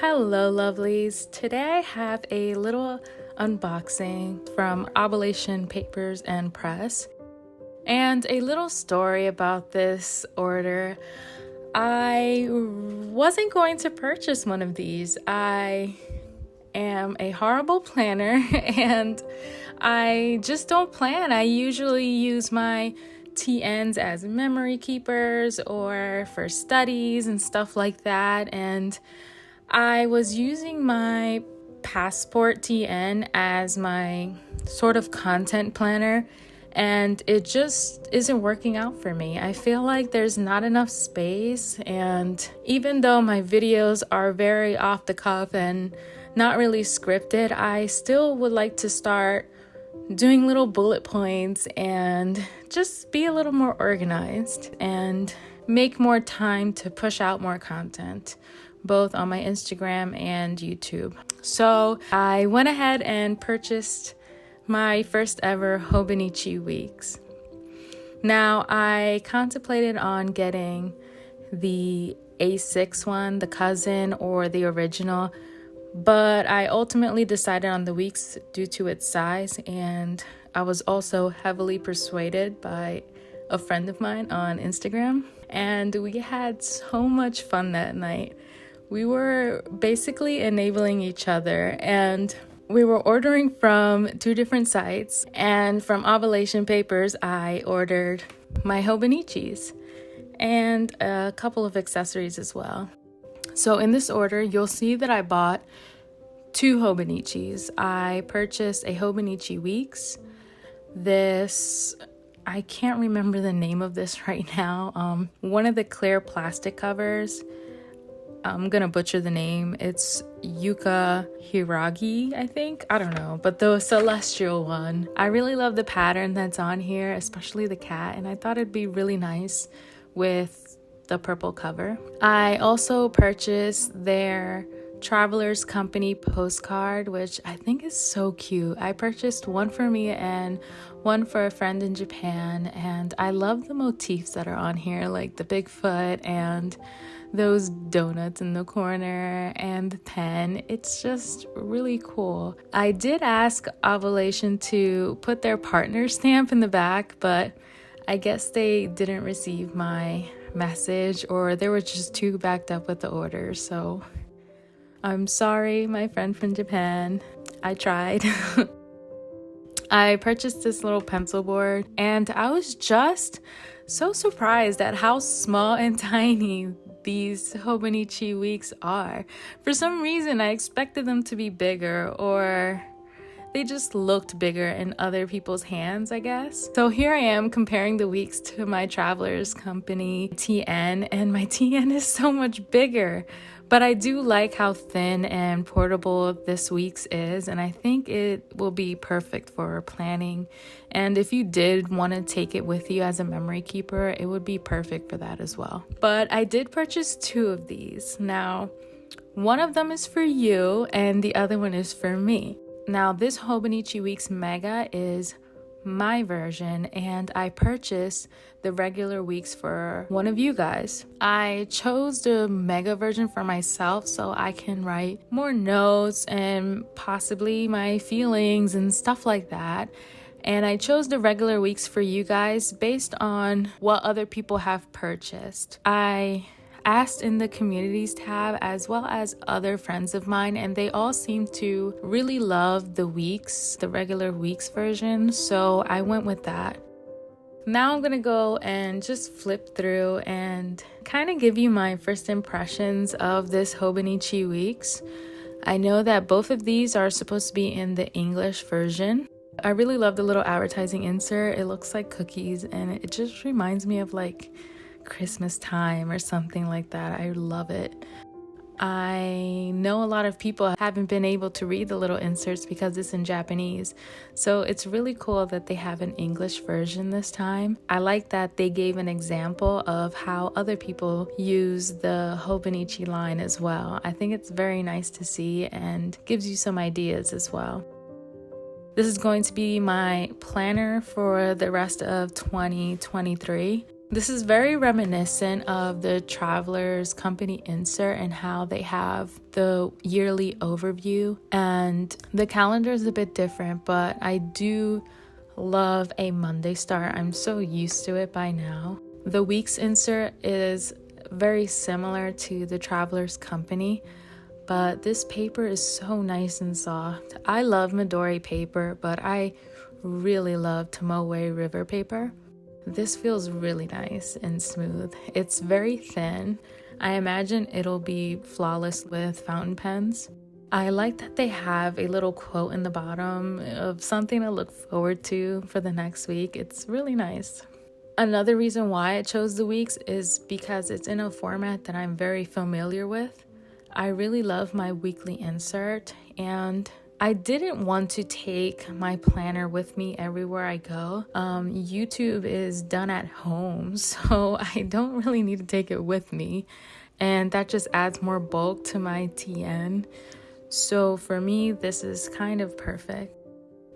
Hello, lovelies. Today I have a little unboxing from Obligation Papers and Press and a little story about this order. I wasn't going to purchase one of these. I am a horrible planner and I just don't plan. I usually use my TNs as memory keepers or for studies and stuff like that. And I was using my Passport TN as my sort of content planner, and it just isn't working out for me. I feel like there's not enough space, and even though my videos are very off the cuff and not really scripted, I still would like to start doing little bullet points and just be a little more organized and make more time to push out more content, both on my Instagram and YouTube. So I went ahead and purchased my first ever Hobonichi Weeks. Now, I contemplated on getting the A6 one, the cousin, or the original, but I ultimately decided on the Weeks due to its size, and I was also heavily persuaded by a friend of mine on Instagram, and we had so much fun that night. We were basically enabling each other, and we were ordering from two different sites, and from Ovulation Papers, I ordered my Hobonichis and a couple of accessories as well. So in this order, you'll see that I bought two Hobonichis. I purchased a Hobonichi Weeks. I can't remember the name of this right now. One of the clear plastic covers. I'm gonna butcher the name. It's Yuka Hiragi, I think. I don't know, but the celestial one. I really love the pattern that's on here, especially the cat, and I thought it'd be really nice with the purple cover. I also purchased their Travelers Company postcard, which I think is so cute. I purchased one for me and one for a friend in Japan, and I love the motifs that are on here, like the Bigfoot and those donuts in the corner and the pen. It's just really cool. I did ask Ovulation to put their partner stamp in the back, but I guess they didn't receive my message, or they were just too backed up with the order. So I'm sorry, my friend from Japan. I tried. I purchased this little pencil board, and I was just so surprised at how small and tiny these Hobonichi Weeks are. For some reason, I expected them to be bigger, or they just looked bigger in other people's hands, I guess. So here I am comparing the Weeks to my Travelers Company TN, and my TN is so much bigger. But I do like how thin and portable this Weeks is, and I think it will be perfect for planning. And if you did want to take it with you as a memory keeper, it would be perfect for that as well. But I did purchase two of these. Now, one of them is for you, and the other one is for me. Now, this Hobonichi Weeks Mega is my version, and I purchased the regular Weeks for one of you guys. I chose the Mega version for myself so I can write more notes and possibly my feelings and stuff like that. And I chose the regular Weeks for you guys based on what other people have purchased. I asked in the communities tab as well as other friends of mine, and they all seem to really love the Weeks, the regular Weeks version, so I went with that. Now I'm gonna go and just flip through and kind of give you my first impressions of this Hobonichi Weeks. I know that both of these are supposed to be in the English version. I really love the little advertising insert. It looks like cookies, and it just reminds me of like Christmas time or something like that. I love it. I know a lot of people haven't been able to read the little inserts because it's in Japanese, so it's really cool that they have an English version this time. I like that they gave an example of how other people use the Hobonichi line as well. I think it's very nice to see and gives you some ideas as well. This is going to be my planner for the rest of 2023. This is very reminiscent of the Travelers Company insert and how they have the yearly overview, and the calendar is a bit different, but I do love a Monday start. I'm so used to it by now. The weeks insert is very similar to the Travelers Company, but this paper is so nice and soft. I love Midori paper, but I really love Tomoe River paper. This feels really nice and smooth. It's very thin. I imagine it'll be flawless with fountain pens. I like that they have a little quote in the bottom of something to look forward to for the next week. It's really nice. Another reason why I chose the weeks is because it's in a format that I'm very familiar with. I really love my weekly insert, and I didn't want to take my planner with me everywhere I go. YouTube is done at home, so I don't really need to take it with me, and that just adds more bulk to my TN. So for me, this is kind of perfect.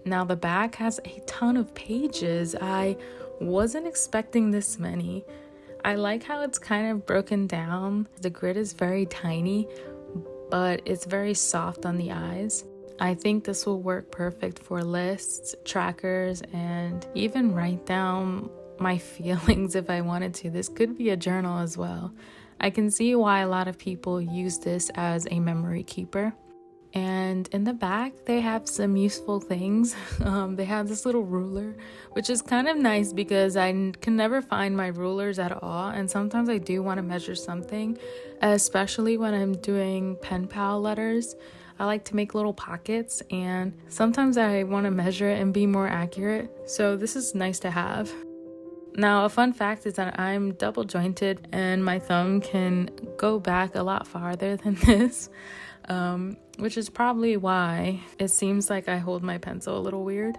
Now the back has a ton of pages. I wasn't expecting this many. I like how it's kind of broken down. The grid is very tiny, but it's very soft on the eyes. I think this will work perfect for lists, trackers, and even write down my feelings if I wanted to. This could be a journal as well. I can see why a lot of people use this as a memory keeper. And in the back, they have some useful things. They have this little ruler, which is kind of nice because I can never find my rulers at all. And sometimes I do want to measure something, especially when I'm doing pen pal letters. I like to make little pockets, and sometimes I want to measure it and be more accurate. So this is nice to have. Now, a fun fact is that I'm double jointed and my thumb can go back a lot farther than this. Which is probably why it seems like I hold my pencil a little weird.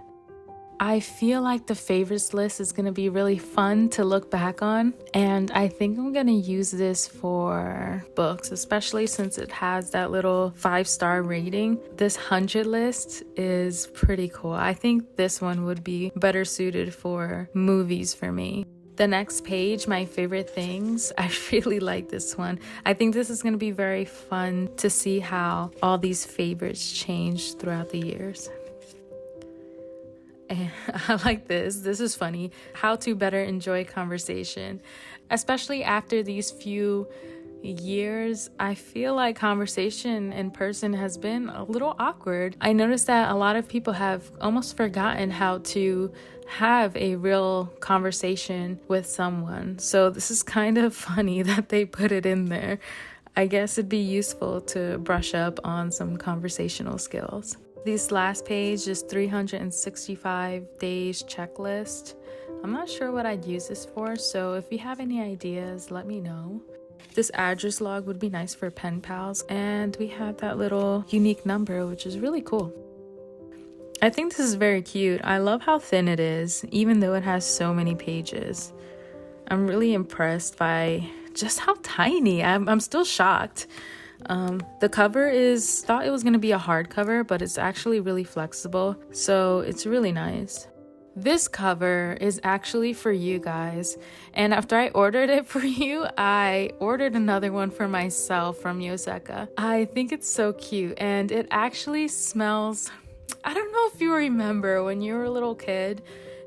I feel like the favorites list is going to be really fun to look back on, and I think I'm going to use this for books, especially since it has that little 5-star rating. This 100 list is pretty cool. I think this one would be better suited for movies for me. The next page, my favorite things, I really like this one. I think this is going to be very fun to see how all these favorites change throughout the years. And I like this. This is funny. How to better enjoy conversation. Especially after these few years, I feel like conversation in person has been a little awkward. I noticed that a lot of people have almost forgotten how to have a real conversation with someone. So this is kind of funny that they put it in there. I guess it'd be useful to brush up on some conversational skills. This last page is 365 days checklist. I'm not sure what I'd use this for, so if you have any ideas, let me know. This address log would be nice for pen pals, and we have that little unique number, which is really cool. I think this is very cute. I love how thin it is, even though it has so many pages. I'm really impressed by just how tiny. I'm still shocked. The cover thought it was going to be a hardcover, but it's actually really flexible, so it's really nice. This cover is actually for you guys, and after I ordered it for you, I ordered another one for myself from Yoseka. I think it's so cute, and it actually smells... I don't know if you remember when you were a little kid.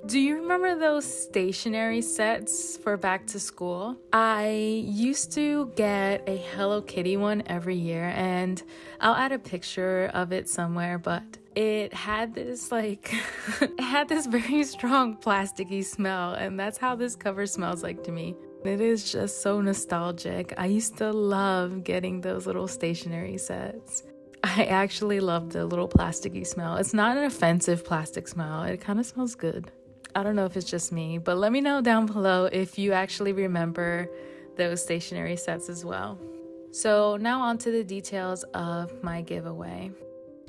Do you remember those stationery sets for back to school? I used to get a Hello Kitty one every year, and I'll add a picture of it somewhere, but it had this it had this very strong plasticky smell, and that's how this cover smells like to me. It is just so nostalgic. I used to love getting those little stationery sets. I actually love the little plasticky smell. It's not an offensive plastic smell. It kind of smells good. I don't know if it's just me, but let me know down below if you actually remember those stationery sets as well. So now on to the details of my giveaway.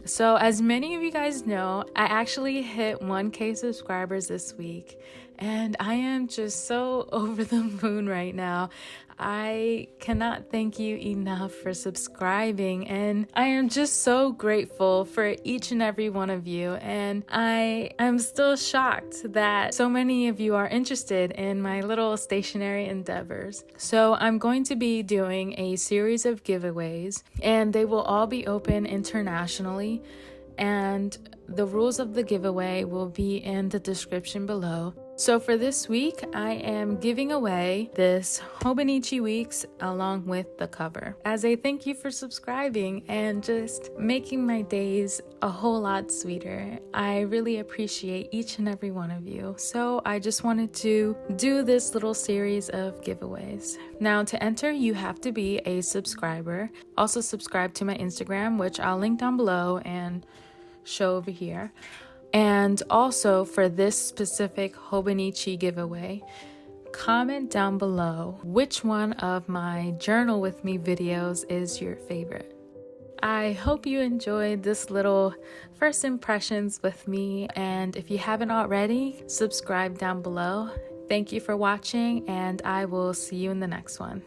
So as many of you guys know, I actually hit 1K subscribers this week, and I am just so over the moon right now. I cannot thank you enough for subscribing, and I am just so grateful for each and every one of you. And I am still shocked that so many of you are interested in my little stationery endeavors. So I'm going to be doing a series of giveaways, and they will all be open internationally. And the rules of the giveaway will be in the description below. So for this week, I am giving away this Hobonichi Weeks along with the cover as a thank you for subscribing and just making my days a whole lot sweeter. I really appreciate each and every one of you. So I just wanted to do this little series of giveaways. Now to enter, you have to be a subscriber. Also subscribe to my Instagram, which I'll link down below and show over here. And also for this specific Hobonichi giveaway, comment down below which one of my journal with me videos is your favorite. I hope you enjoyed this little first impressions with me, and if you haven't already, subscribe down below. Thank you for watching, and I will see you in the next one.